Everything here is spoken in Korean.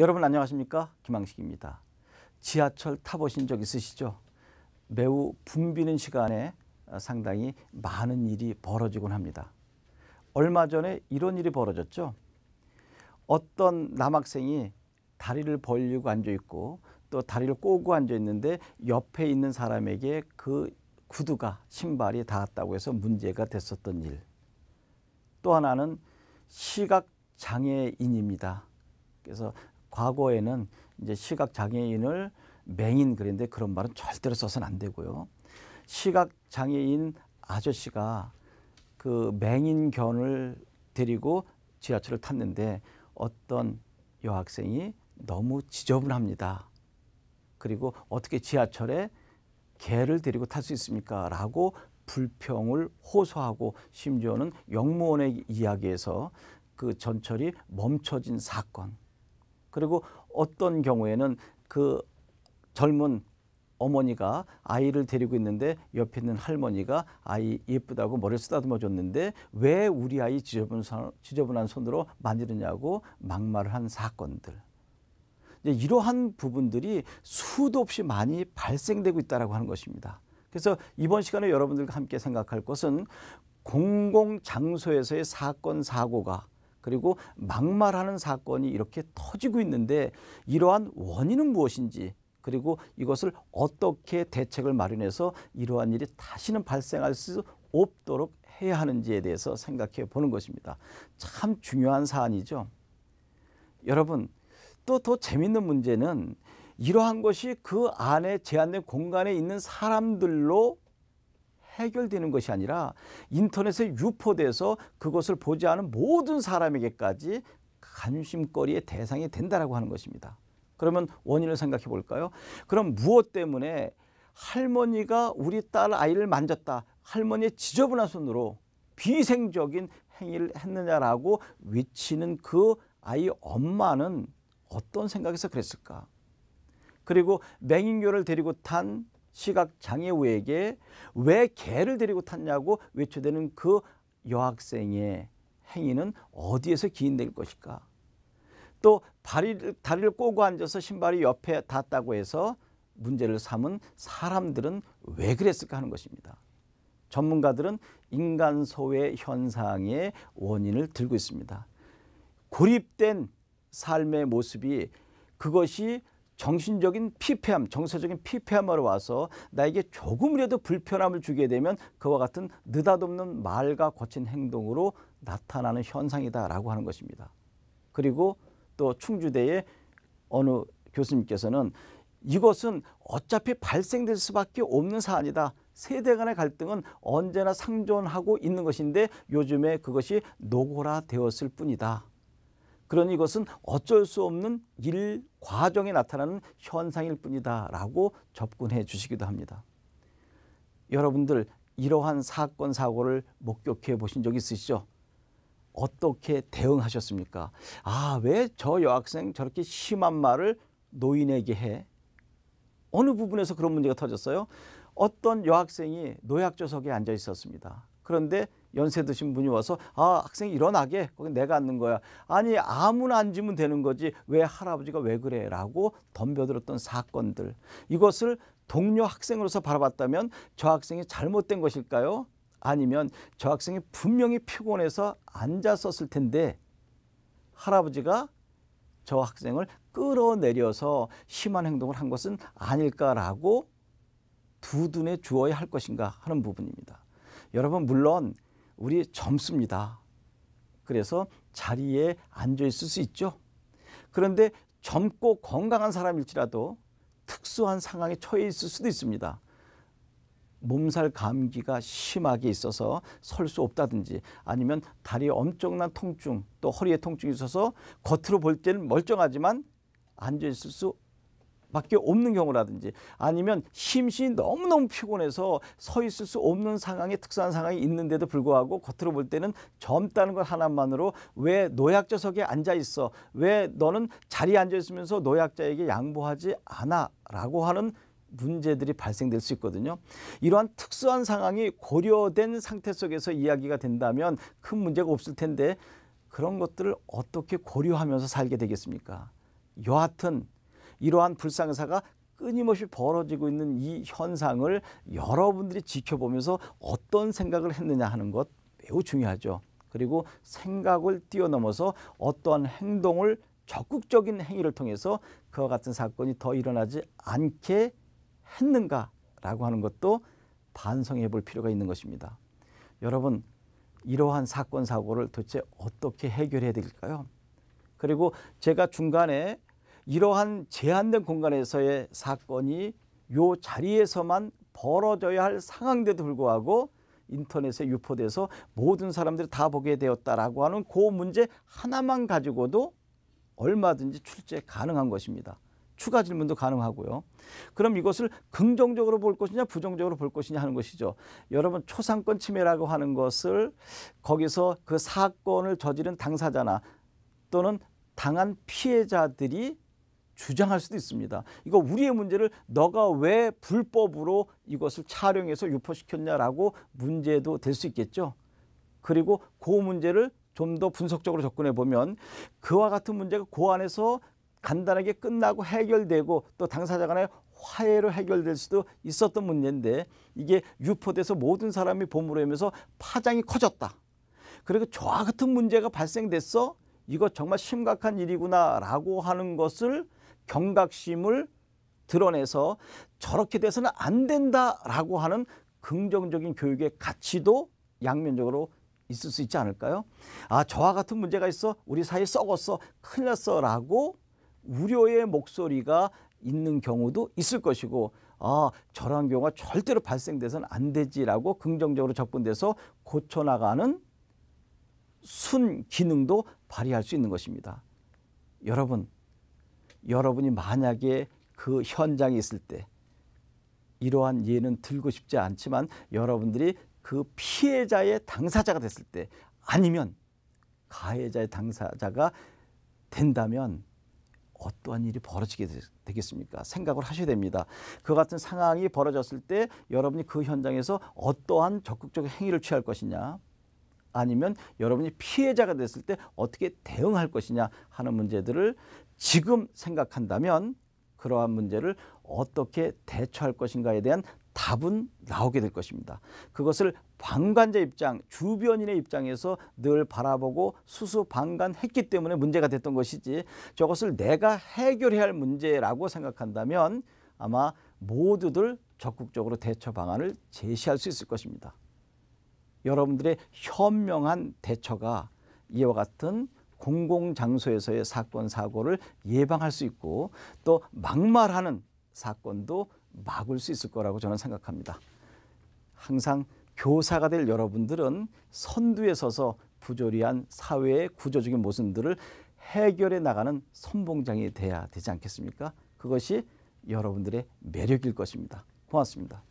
여러분 안녕하십니까? 김항식입니다. 지하철 타보신 적 있으시죠? 매우 붐비는 시간에 상당히 많은 일이 벌어지곤 합니다. 얼마 전에 이런 일이 벌어졌죠. 어떤 남학생이 다리를 벌리고 앉아 있고 또 다리를 꼬고 앉아 있는데 옆에 있는 사람에게 그 구두가 신발이 닿았다고 해서 문제가 됐었던 일. 또 하나는 시각장애인입니다. 그래서 과거에는 이제 시각장애인을 맹인 그랬는데 그런 말은 절대로 써서는 안 되고요. 시각장애인 아저씨가 그 맹인견을 데리고 지하철을 탔는데 어떤 여학생이 너무 지저분합니다. 그리고 어떻게 지하철에 개를 데리고 탈 수 있습니까? 라고 불평을 호소하고 심지어는 역무원의 이야기에서 그 전철이 멈춰진 사건. 그리고 어떤 경우에는 그 젊은 어머니가 아이를 데리고 있는데 옆에 있는 할머니가 아이 예쁘다고 머리를 쓰다듬어 줬는데 왜 우리 아이 지저분한 손으로 만지느냐고 막말을 한 사건들. 이러한 부분들이 수도 없이 많이 발생되고 있다고 하는 것입니다. 그래서 이번 시간에 여러분들과 함께 생각할 것은 공공장소에서의 사건, 사고가 그리고 막말하는 사건이 이렇게 터지고 있는데 이러한 원인은 무엇인지 그리고 이것을 어떻게 대책을 마련해서 이러한 일이 다시는 발생할 수 없도록 해야 하는지에 대해서 생각해 보는 것입니다. 참 중요한 사안이죠. 여러분, 또 더 재미있는 문제는 이러한 것이 그 안에 제한된 공간에 있는 사람들로 해결되는 것이 아니라 인터넷에 유포돼서 그것을 보지 않은 모든 사람에게까지 관심거리의 대상이 된다라고 하는 것입니다. 그러면 원인을 생각해 볼까요? 그럼 무엇 때문에 할머니가 우리 딸 아이를 만졌다. 할머니의 지저분한 손으로 비위생적인 행위를 했느냐라고 외치는 그 아이 엄마는 어떤 생각에서 그랬을까? 그리고 맹인교를 데리고 탄 시각장애우에게 왜 개를 데리고 탔냐고 외쳐대는 그 여학생의 행위는 어디에서 기인될 것일까? 또 다리를 꼬고 앉아서 신발이 옆에 닿았다고 해서 문제를 삼은 사람들은 왜 그랬을까 하는 것입니다. 전문가들은 인간 소외 현상의 원인을 들고 있습니다. 고립된 삶의 모습이 그것이 정신적인 피폐함, 정서적인 피폐함으로 와서 나에게 조금이라도 불편함을 주게 되면 그와 같은 느닷없는 말과 거친 행동으로 나타나는 현상이다라고 하는 것입니다. 그리고 또 충주대의 어느 교수님께서는 이것은 어차피 발생될 수밖에 없는 사안이다. 세대 간의 갈등은 언제나 상존하고 있는 것인데 요즘에 그것이 노골화되었을 뿐이다. 그러니 이것은 어쩔 수 없는 일 과정에 나타나는 현상일 뿐이다 라고 접근해 주시기도 합니다. 여러분들 이러한 사건 사고를 목격해 보신 적 있으시죠? 어떻게 대응하셨습니까? 아, 왜 저 여학생 저렇게 심한 말을 노인에게 해? 어느 부분에서 그런 문제가 터졌어요? 어떤 여학생이 노약자석에 앉아 있었습니다. 그런데 연세 드신 분이 와서 아, 학생이 일어나게 거기 내가 앉는 거야. 아니 아무나 앉으면 되는 거지 왜 할아버지가 왜 그래? 라고 덤벼들었던 사건들. 이것을 동료 학생으로서 바라봤다면 저 학생이 잘못된 것일까요? 아니면 저 학생이 분명히 피곤해서 앉았었을 텐데 할아버지가 저 학생을 끌어내려서 심한 행동을 한 것은 아닐까라고 두둔해 주어야 할 것인가 하는 부분입니다. 여러분 물론 우리 젊습니다. 그래서 자리에 앉아 있을 수 있죠. 그런데 젊고 건강한 사람일지라도 특수한 상황에 처해 있을 수도 있습니다. 몸살 감기가 심하게 있어서 설 수 없다든지 아니면 다리에 엄청난 통증 또 허리에 통증이 있어서 겉으로 볼 때는 멀쩡하지만 앉아 있을 수밖에 없는 경우라든지 아니면 심신이 너무너무 피곤해서 서 있을 수 없는 상황에 특수한 상황이 있는데도 불구하고 겉으로 볼 때는 젊다는 것 하나만으로 왜 노약자석에 앉아 있어? 왜 너는 자리에 앉아 있으면서 노약자에게 양보하지 않아? 라고 하는 문제들이 발생될 수 있거든요. 이러한 특수한 상황이 고려된 상태 속에서 이야기가 된다면 큰 문제가 없을 텐데 그런 것들을 어떻게 고려하면서 살게 되겠습니까? 여하튼 이러한 불상사가 끊임없이 벌어지고 있는 이 현상을 여러분들이 지켜보면서 어떤 생각을 했느냐 하는 것 매우 중요하죠. 그리고 생각을 뛰어넘어서 어떠한 행동을 적극적인 행위를 통해서 그와 같은 사건이 더 일어나지 않게 했는가라고 하는 것도 반성해 볼 필요가 있는 것입니다. 여러분, 이러한 사건 사고를 도대체 어떻게 해결해야 될까요? 그리고 제가 중간에 이러한 제한된 공간에서의 사건이 요 자리에서만 벌어져야 할 상황인데도 불구하고 인터넷에 유포돼서 모든 사람들이 다 보게 되었다라고 하는 그 문제 하나만 가지고도 얼마든지 출제 가능한 것입니다. 추가 질문도 가능하고요. 그럼 이것을 긍정적으로 볼 것이냐 부정적으로 볼 것이냐 하는 것이죠. 여러분, 초상권 침해라고 하는 것을 거기서 그 사건을 저지른 당사자나 또는 당한 피해자들이 주장할 수도 있습니다. 이거 우리의 문제를 너가 왜 불법으로 이것을 촬영해서 유포시켰냐라고 문제도 될 수 있겠죠. 그리고 그 문제를 좀 더 분석적으로 접근해 보면 그와 같은 문제가 그 안에서 간단하게 끝나고 해결되고 또 당사자 간의 화해로 해결될 수도 있었던 문제인데 이게 유포돼서 모든 사람이 보물을 하면서 파장이 커졌다. 그리고 저와 같은 문제가 발생됐어. 이거 정말 심각한 일이구나라고 하는 것을 경각심을 드러내서 저렇게 돼서는 안 된다라고 하는 긍정적인 교육의 가치도 양면적으로 있을 수 있지 않을까요? 아, 저와 같은 문제가 있어. 우리 사이 썩었어. 큰일 났어. 라고 우려의 목소리가 있는 경우도 있을 것이고 아, 저런 경우가 절대로 발생돼서는 안 되지라고 긍정적으로 접근돼서 고쳐나가는 순기능도 발휘할 수 있는 것입니다. 여러분이 만약에 그 현장에 있을 때 이러한 예는 들고 싶지 않지만 여러분들이 그 피해자의 당사자가 됐을 때 아니면 가해자의 당사자가 된다면 어떠한 일이 벌어지게 되겠습니까? 생각을 하셔야 됩니다. 그 같은 상황이 벌어졌을 때 여러분이 그 현장에서 어떠한 적극적인 행위를 취할 것이냐 아니면 여러분이 피해자가 됐을 때 어떻게 대응할 것이냐 하는 문제들을 지금 생각한다면 그러한 문제를 어떻게 대처할 것인가에 대한 답은 나오게 될 것입니다. 그것을 방관자 입장, 주변인의 입장에서 늘 바라보고 수수방관했기 때문에 문제가 됐던 것이지 저것을 내가 해결해야 할 문제라고 생각한다면 아마 모두들 적극적으로 대처 방안을 제시할 수 있을 것입니다. 여러분들의 현명한 대처가 이와 같은 공공장소에서의 사건, 사고를 예방할 수 있고 또 막말하는 사건도 막을 수 있을 거라고 저는 생각합니다. 항상 교사가 될 여러분들은 선두에 서서 부조리한 사회의 구조적인 모순들을 해결해 나가는 선봉장이 돼야 되지 않겠습니까? 그것이 여러분들의 매력일 것입니다. 고맙습니다.